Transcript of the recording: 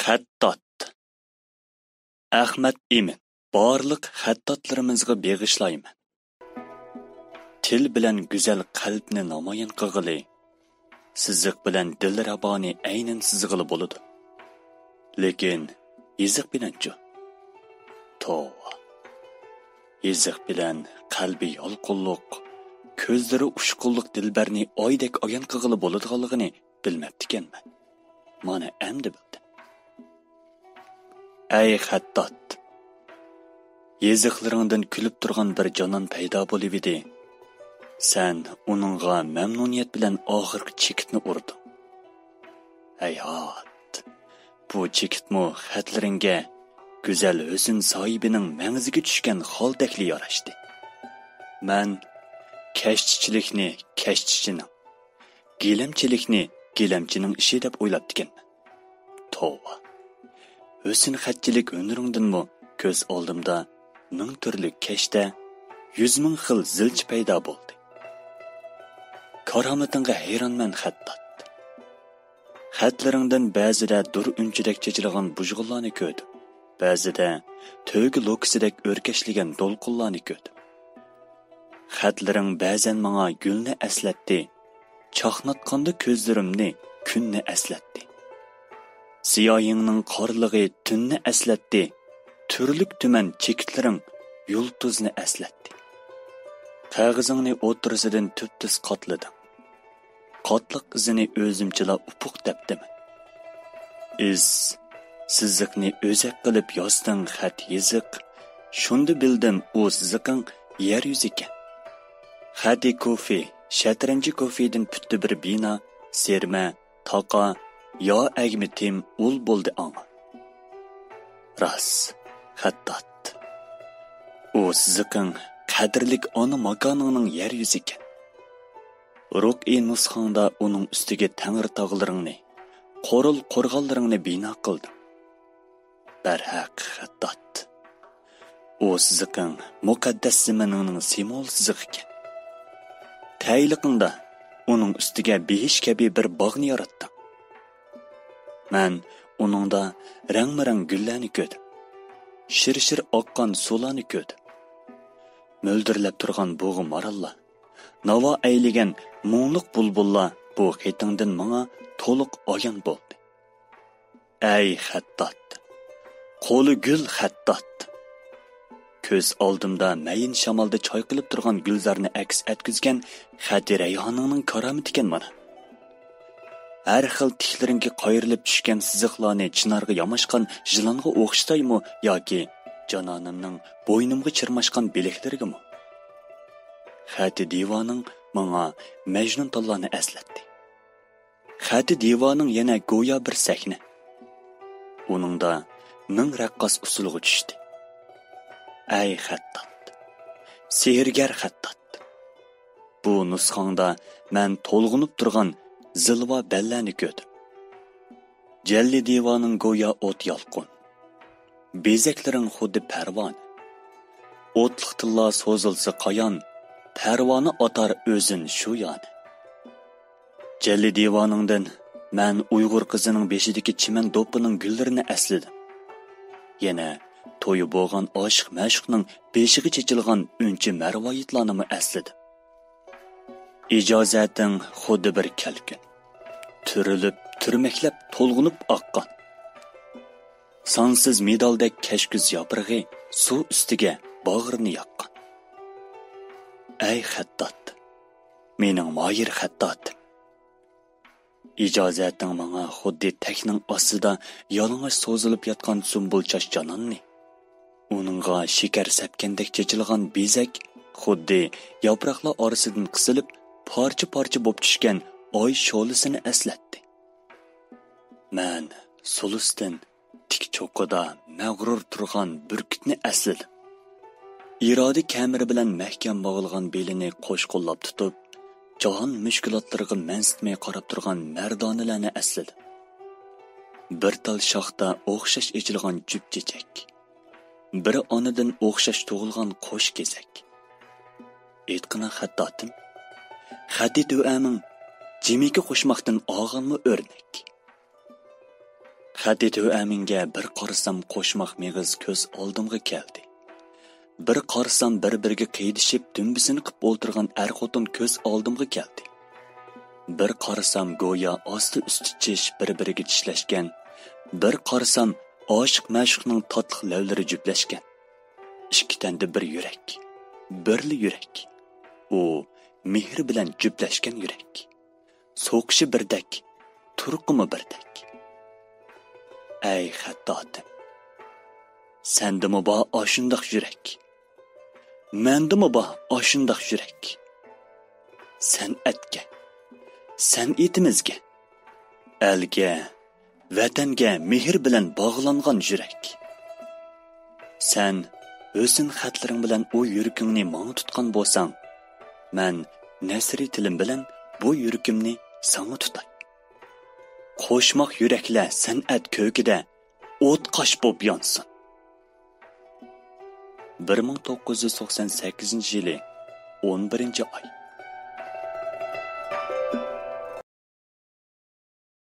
Xattot. Ahmad Emin. Barliq xattotlarimizga beg'ishlayman. Til bilan go'zal qalbni namoyon qilg'ili, siziq bilan dil raboni aynan sizg'ili bo'ladi. Lekin yiziq bilanchu. Tova. Yiziq bilan qalbi yolqinliq, ko'zlari ushqunliq dilbarni oydek oyon qilg'ili bo'ladiganligini bilmabdikanman. Mana endi bildim. Ey xattot. Yeziqlaringdan kulib turgan bir jonon paydo bo'lib edi. Sen uningga mamnuniyat bilan oxirgi chekitni urding. Hayot. Bu chekitmo xatlaringga go'zal husn sohibining mangziga tushgan xoldakli yarashdi. Men kashchichilikni kashchichining, gilamchilikni gilamchining ishi deb o'ylabdikanman. Tova. Husn xatchilik hunaringdanmi ko'z oldimda ming turli kashda 100 ming xil zilch paydo bo'ldi. Karomatingga hayronman xattot. Xatlaringdan ba'zida dur unchidek chechilgan bujg'ullarni ko'rdim. Ba'zida to'gi lokisidek o'rkashligan do'lqinlarni ko'rdim. Xatlaring ba'zan menga gulni eslatdi. Chaqnatganda ko'zlarimni kunni eslatdi. Siyoyingning qorlig'i tunni eslatdi. Turlik tuman chekitlaring yultuzni eslatdi. Qog'ozingni o'tirisidan tuptis qatladim. Qatliq izini o'zimchila upuq debdim. Siziqni o'zak qilib yozding xat yiziq. Shunda bildim u siziqing yer yuzi ekan. Xati kofe, shatranji kofedan putdi bir bina, serma, taqa, yo agmitim ul bo'ldi anga. Ras, xattot. U siziqing qadrlik ona makoningning yer yuzi ekan. Ruq'i nusxangda uning ustiga tangri tog'laringni, qo'ril qo'rg'onlaringni bino qildim. Barhaq xattot. U siziqing muqaddas zaminning simol siziq ekan. Tayliqingda uning ustiga behish kabi bir bog'ni yaratdim. Men uningda rang-marang gullarni ko'rdim. Shir-shir oqqan suvlarni ko'rdim. Möldirlab turgan bo'g'i marallar, navo ayligan mungluq bulbullar bu xetingdan menga to'liq oyon bo'ldi. Ey xattot. Qo'li gul xattot. Ko'z oldimda mayin shamolda choy qilib turgan gulzarni aks etkizgan xati rayhonning karomati ekan mana. Har xil tiklaringga qayrilib tushgan siziqlarni chinarga yamashgan jilonga o'xshtaymi yoki jononimning bo'ynimga chirmashgan bilaklarigami? Xati divoning menga Majnun tallani eslatdi. Xati divoning yana go'yo bir sahna. Uningda ming raqqos usulga tushdi. Ey xattot. Sehrgar xattot. Bu nusxangda men to'lg'inib turgan zilva bellani ko'rdim. Jalli divoning go'yo o't yolqin. Bezaklaring xuddi parvon. O'tliq tilla so'zilsa qayon, parvoni otar o'zin shu yon. Jalli divoningdan men Uyg'ur qizining beshidagi chiman do'pining gullarini esladim. Yana to'yi bo'lgan oshiq mashqning beshiga chechilgan unchi marvoyitlarni esladim. Ijozating xuddi bir kalkun. Turilib, turmaklab, to'lg'inib oqqan. Sonsiz medaldek kashkuz yoprig'i suv ustiga bag'rini yoqqan. Ey xattot. Mening moyir xattotim. Ijozating menga xuddi takning ostida yalang'och so'zilib yotgan sumbulchash jononni. Uningga shakar sapkandek chechilgan bezak xuddi yaproqlar orasidan qisilib parcha-parcha bo'lib tushgan oy sho'lisini eslatdi. Men solusdan tik cho'qqida mag'rur turgan burkutni esladim. Irodi kameri bilan mahkam bog'ilgan belini qo'shqo'llab tutib, jahon mushkulotlariga mansitmay qarab turgan mardonalarni esladim. Bir tal shoxda o'xshash echilgan jup-chechak. Bir onadan o'xshash tug'ilgan qo'sh kezak. Aytqina xattotim. Xati duaning jimiga qo'shmoqdan olganmi o'rnak. Xatitu aminga bir qarasam qo'shmoq mig'iz ko'z oldimga keldi. Bir qarasam bir-biriga qiydishib dumbisini qilib o'ltirgan er-xotin ko'z oldimga keldi. Bir qarasam go'yo osti-usti tish bir-biriga tishlashgan. Bir qarasam oshiq ma'shuqning tatliq lavlari juplashgan. Ikki tanda bir yurak, birli yurak. U mehr bilan juplashgan yurak. So'qishi birdek, turqimi birdek. Ey xattotim, sendimi bor oshundoq yurak? Mendimi bor oshundoq yurak? San'atga, san'atimizga, elga, vatanga mehr bilan bog'langan yurak. Sen o'zin xatlaring bilan u yurakingni menga tutgan bo'lsang, men nasriy tilim bilan bu yurakimni sana tutay. Qo'shmoq yuraklar san'at ko'kida o't qosh bo'p yonsin. 1998 yili 11-oy